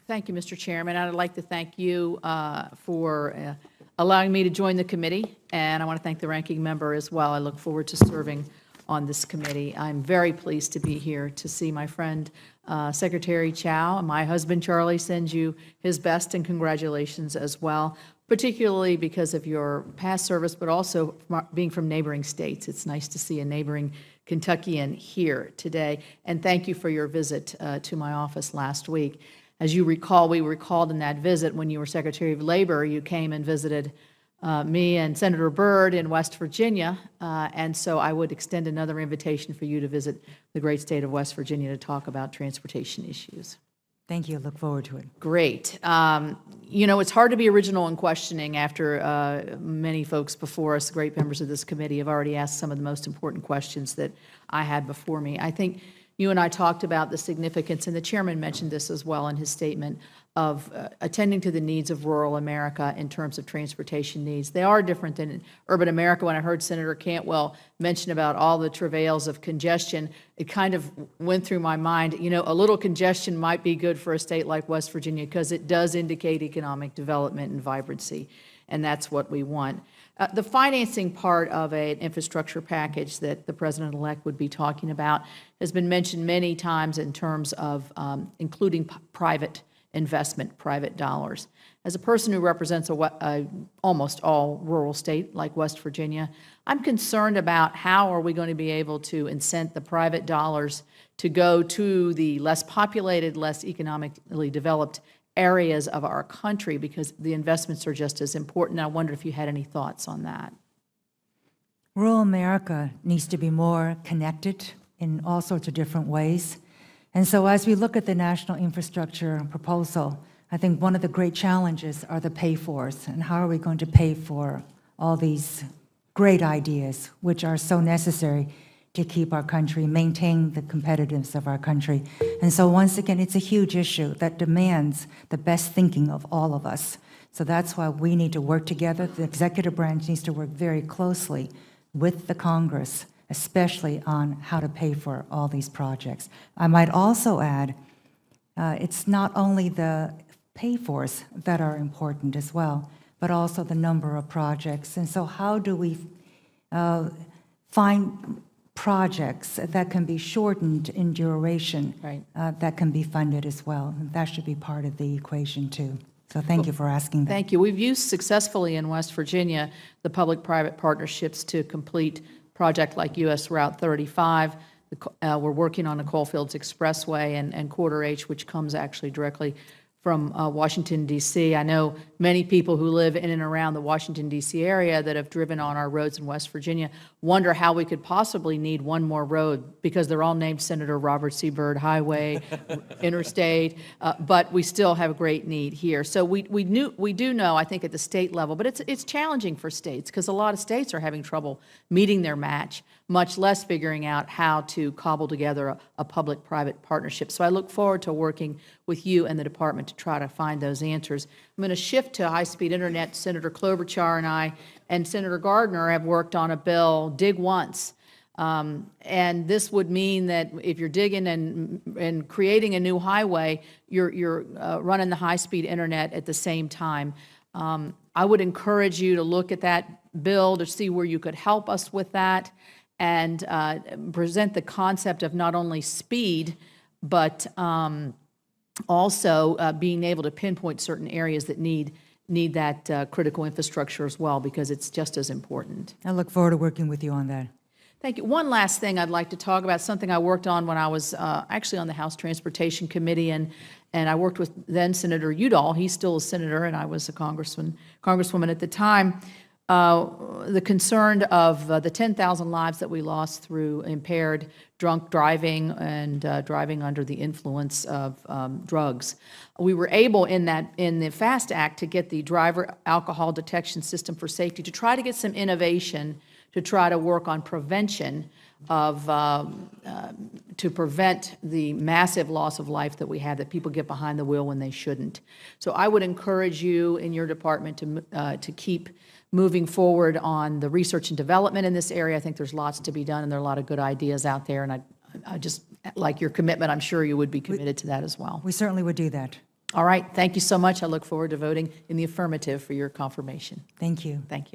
Thank you, Mr. Chairman. I'd like to thank you for allowing me to join the committee, and I want to thank the ranking member as well. I look forward to serving on this committee. I'm very pleased to be here to see my friend Secretary Chao. My husband, Charlie, sends you his best and congratulations as well, particularly because of your past service, but also being from neighboring states. It's nice to see a neighboring Kentuckian here today, and thank you for your visit to my office last week. As you recall, we were called in that visit when you were Secretary of Labor. You came and visited me and Senator Byrd in West Virginia, and so I would extend another invitation for you to visit the great state of West Virginia to talk about transportation issues. Thank you. Look forward to it. Great. You know, it's hard to be original in questioning after many folks before us, great members of this committee, have already asked some of the most important questions that I had before me. I think you and I talked about the significance, and the chairman mentioned this as well in his statement, of attending to the needs of rural America in terms of transportation needs. They are different than urban America. When I heard Senator Cantwell mention about all the travails of congestion, it kind of went through my mind, you know, a little congestion might be good for a state like West Virginia because it does indicate economic development and vibrancy, and that's what we want. The financing part of an infrastructure package that the President-elect would be talking about has been mentioned many times in terms of including private investment, private dollars. As a person who represents a almost all rural state like West Virginia, I'm concerned about how are we going to be able to incent the private dollars to go to the less populated, less economically developed areas of our country, because the investments are just as important. I wonder if you had any thoughts on that. Rural America needs to be more connected in all sorts of different ways. And so as we look at the national infrastructure proposal, I think one of the great challenges are the pay-fors, and how are we going to pay for all these great ideas which are so necessary to keep our country, maintain the competitiveness of our country. And so once again, it's a huge issue that demands the best thinking of all of us. So that's why we need to work together. The executive branch needs to work very closely with the Congress, especially on how to pay for all these projects. I might also add, it's not only the pay-fors that are important as well, but also the number of projects. And so how do we find projects that can be shortened in duration, Right. That can be funded as well? And that should be part of the equation too. So thank you for asking that. Thank you. We've used successfully in West Virginia the public-private partnerships to complete projects like U.S. Route 35. We're working on the Coalfields Expressway and Quarter H, which comes actually directly from Washington, D.C. I know many people who live in and around the Washington, D.C. area that have driven on our roads in West Virginia wonder how we could possibly need one more road, because they're all named Senator Robert C. Byrd Highway, Interstate, but we still have a great need here. So we do know, I think, at the state level, but it's challenging for states because a lot of states are having trouble meeting their match, much less figuring out how to cobble together a public-private partnership. So I look forward to working with you and the department to try to find those answers. I'm going to shift to high-speed internet. Senator Klobuchar and I and Senator Gardner have worked on a bill, Dig Once. And this would mean that if you're digging and creating a new highway, you're running the high-speed internet at the same time. I would encourage you to look at that bill to see where you could help us with that, and present the concept of not only speed, but also being able to pinpoint certain areas that need that critical infrastructure as well, because it's just as important. I look forward to working with you on that. Thank you. One last thing I'd like to talk about, something I worked on when I was actually on the House Transportation Committee, and I worked with then Senator Udall. He's still a senator, and I was a congresswoman at the time. The concern of the 10,000 lives that we lost through impaired drunk driving and driving under the influence of drugs. We were able in the FAST Act to get the driver alcohol detection system for safety to try to get some innovation to try to work on prevention of to prevent the massive loss of life that we have, that people get behind the wheel when they shouldn't. So I would encourage you in your department to keep moving forward on the research and development in this area. I think there's lots to be done, and there are a lot of good ideas out there, and I just like your commitment. I'm sure you would be committed to that as well. We certainly would do that. All right, thank you so much. I look forward to voting in the affirmative for your confirmation. Thank you. Thank you.